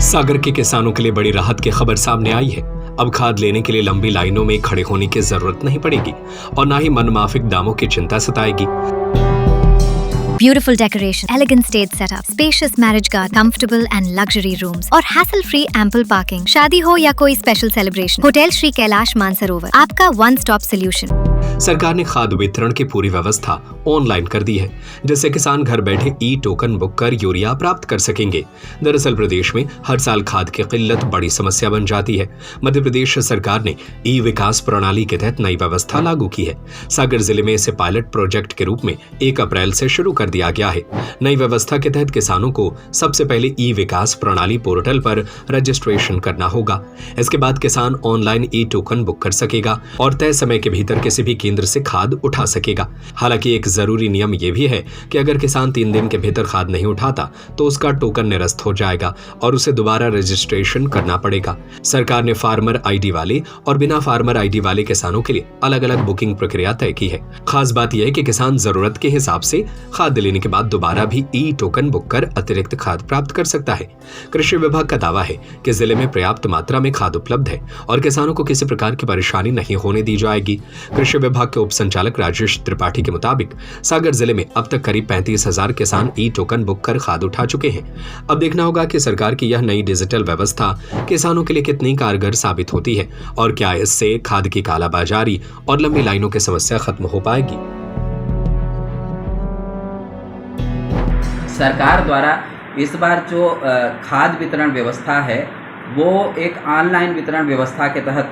सागर के किसानों के लिए बड़ी राहत की खबर सामने आई है। अब खाद लेने के लिए लंबी लाइनों में खड़े होने की जरूरत नहीं पड़ेगी और ना ही मनमाफिक दामों की चिंता सताएगी। Beautiful decoration, elegant stage setup, spacious marriage garden, comfortable and luxury rooms और hassle-free ample parking। शादी हो या कोई special celebration, hotel Shri Kailash Mansarovar आपका वन स्टॉप सोल्यूशन। सरकार ने खाद वितरण की पूरी व्यवस्था ऑनलाइन कर दी है, जिससे किसान घर बैठे ई टोकन बुक कर यूरिया प्राप्त कर सकेंगे। दरअसल प्रदेश में हर साल खाद की किल्लत बड़ी समस्या बन जाती है। मध्य प्रदेश सरकार ने ई विकास प्रणाली के तहत नई व्यवस्था लागू की है। सागर जिले में इसे पायलट प्रोजेक्ट के रूप में 1 अप्रैल से शुरू कर दिया गया है। नई व्यवस्था के तहत किसानों को सबसे पहले ई विकास प्रणाली पोर्टल पर रजिस्ट्रेशन करना होगा। इसके बाद किसान ऑनलाइन ई टोकन बुक कर सकेगा और तय समय के भीतर किसी भी केंद्र से खाद उठा सकेगा। हालांकि एक जरूरी नियम यह भी है कि अगर किसान 3 दिन के भीतर खाद नहीं उठाता तो उसका टोकन निरस्त हो जाएगा और उसे दोबारा रजिस्ट्रेशन करना पड़ेगा। सरकार ने फार्मर आईडी वाले और बिना फार्मर आईडी वाले किसानों के लिए अलग अलग बुकिंग प्रक्रिया तय की है। खास बात यह है कि किसान जरूरत के हिसाब से खाद लेने के बाद दोबारा भी ई टोकन बुक कर अतिरिक्त खाद प्राप्त कर सकता है। कृषि विभाग का दावा है कि जिले में पर्याप्त मात्रा में खाद उपलब्ध है और किसानों को किसी प्रकार की परेशानी नहीं होने दी जाएगी। कृषि विभाग के उप संचालक राजेश त्रिपाठी के मुताबिक सागर जिले में अब तक करीब 35,000 किसान ई टोकन बुक कर खाद उठा चुके हैं। अब देखना होगा कि सरकार की यह नई डिजिटल व्यवस्था किसानों के लिए कितनी कारगर साबित होती है और क्या इससे खाद की कालाबाजारी और लंबी लाइनों की समस्या खत्म हो पाएगी। सरकार द्वारा इस बार जो खाद वितरण व्यवस्था है वो एक ऑनलाइन वितरण व्यवस्था के तहत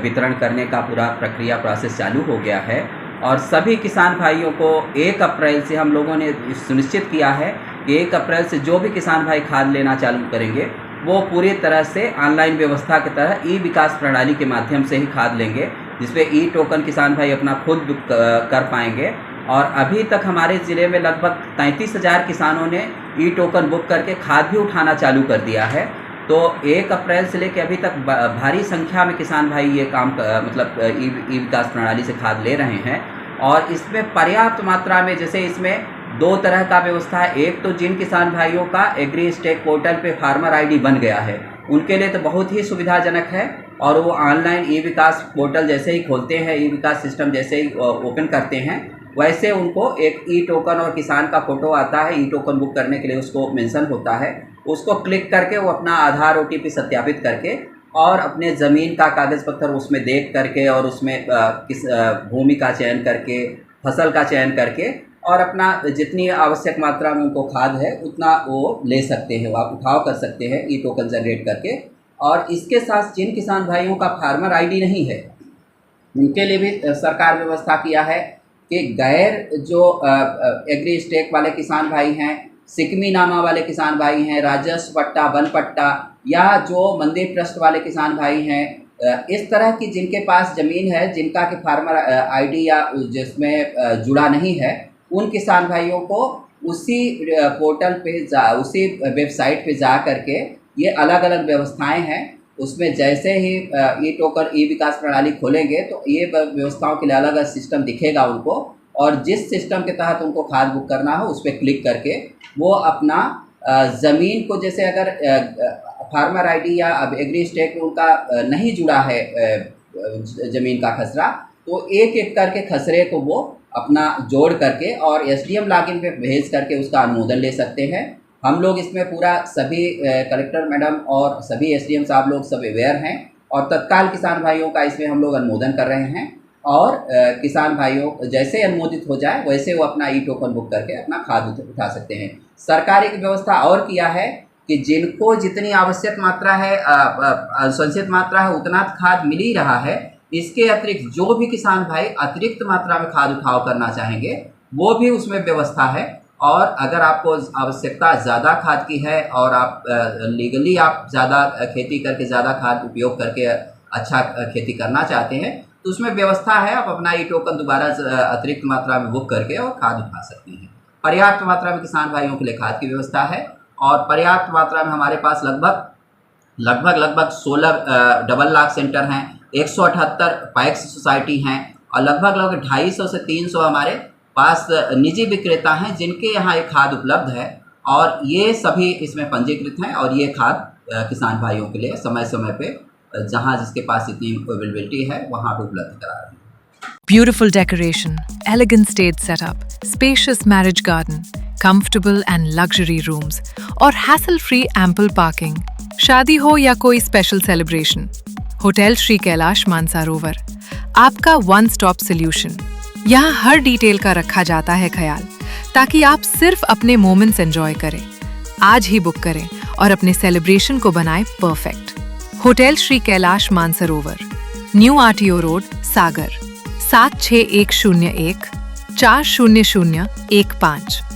वितरण करने का पूरा प्रक्रिया प्रोसेस चालू हो गया है और सभी किसान भाइयों को 1 अप्रैल से हम लोगों ने सुनिश्चित किया है कि 1 अप्रैल से जो भी किसान भाई खाद लेना चालू करेंगे वो पूरी तरह से ऑनलाइन व्यवस्था की तरह ई विकास प्रणाली के माध्यम से ही खाद लेंगे, जिसपे ई टोकन किसान भाई अपना खुद बुक कर पाएंगे। और अभी तक हमारे ज़िले में लगभग 33,000 किसानों ने ई टोकन बुक करके खाद भी उठाना चालू कर दिया है। तो 1 अप्रैल से लेकर अभी तक भारी संख्या में किसान भाई ये काम मतलब ई विकास प्रणाली से खाद ले रहे हैं और इसमें पर्याप्त मात्रा में, जैसे इसमें 2 तरह का व्यवस्था है। एक तो जिन किसान भाइयों का एग्री स्टेक पोर्टल पे फार्मर आईडी बन गया है उनके लिए तो बहुत ही सुविधाजनक है और वो ऑनलाइन ई विकास पोर्टल जैसे ही खोलते हैं, ई विकास सिस्टम जैसे ही ओपन करते हैं, वैसे उनको एक ई टोकन और किसान का फोटो आता है। ई टोकन बुक करने के लिए उसको मेंशन होता है, उसको क्लिक करके वो अपना आधार OTP सत्यापित करके और अपने ज़मीन का कागज़ पत्थर उसमें देख करके और उसमें किस भूमि का चयन करके, फसल का चयन करके और अपना जितनी आवश्यक मात्रा में उनको खाद है उतना वो ले सकते हैं, आप उठाव कर सकते हैं ई टोकन जनरेट करके। और इसके साथ जिन किसान भाइयों का फार्मर आईडी नहीं है उनके लिए भी सरकार व्यवस्था किया है कि गैर जो एग्री स्टेक वाले किसान भाई हैं, सिकमी नामा वाले किसान भाई हैं, राजस्व पट्टा, वन पट्टा या जो मंदिर ट्रस्ट वाले किसान भाई हैं, इस तरह की जिनके पास ज़मीन है जिनका कि फार्मर आईडी या जिसमें जुड़ा नहीं है, उन किसान भाइयों को उसी पोर्टल पे उसी वेबसाइट पे जा करके ये अलग अलग व्यवस्थाएं हैं। उसमें जैसे ही ई टोकन ई विकास प्रणाली खोलेंगे तो ये व्यवस्थाओं के लिए अलग अलग सिस्टम दिखेगा उनको और जिस सिस्टम के तहत उनको खाद बुक करना हो उस पर क्लिक करके वो अपना ज़मीन को, जैसे अगर फार्मर आईडी या अब एग्री स्टेक में उनका नहीं जुड़ा है ज़मीन का खसरा, तो एक एक करके खसरे को वो अपना जोड़ करके और SDM लॉगिन पे भेज करके उसका अनुमोदन ले सकते हैं। हम लोग इसमें पूरा सभी कलेक्टर मैडम और सभी SDM साहब लोग सब अवेयर हैं और तत्काल किसान भाइयों का इसमें हम लोग अनुमोदन कर रहे हैं और किसान भाइयों जैसे अनुमोदित हो जाए वैसे वो अपना ई टोकन बुक करके अपना खाद उठा सकते हैं। सरकार एक व्यवस्था और किया है कि जिनको जितनी आवश्यक मात्रा है, संचित मात्रा है, उतना खाद मिल ही रहा है। इसके अतिरिक्त जो भी किसान भाई अतिरिक्त मात्रा में खाद उठाव करना चाहेंगे वो भी उसमें व्यवस्था है। और अगर आपको आवश्यकता ज़्यादा खाद की है और आप लीगली आप ज़्यादा खेती करके ज़्यादा खाद उपयोग करके अच्छा खेती करना चाहते हैं तो उसमें व्यवस्था है, आप अपना ई टोकन दोबारा अतिरिक्त मात्रा में बुक करके और खाद उठा सकते हैं। पर्याप्त मात्रा में किसान भाइयों के लिए खाद की व्यवस्था है और पर्याप्त मात्रा में हमारे पास लगभग 16 डबल लाख सेंटर हैं, 178 पैक्स सोसाइटी हैं और लगभग 250 से 300 हमारे पास निजी विक्रेता हैं जिनके यहाँ एक खाद उपलब्ध है और ये सभी इसमें पंजीकृत हैं और ये खाद किसान भाइयों के लिए समय समय पे जहाँ जिसके पास इतनी अवेलेबिलिटी है वहाँ पे उपलब्ध करा रहे हैं। Beautiful decoration, elegant stage setup, spacious marriage garden, comfortable and luxury rooms और hassle-free ample parking। शादी हो या कोई special celebration, hotel Shri Kailash Mansarovar आपका वन स्टॉप सॉल्यूशन। यहाँ हर डिटेल का रखा जाता है ख्याल, ताकि आप सिर्फ अपने मोमेंट्स एंजॉय करें। आज ही बुक करें और अपने सेलिब्रेशन को बनाएं perfect. Hotel Shri Kailash Mansarovar, new RTO road, Sagar 76101 40015।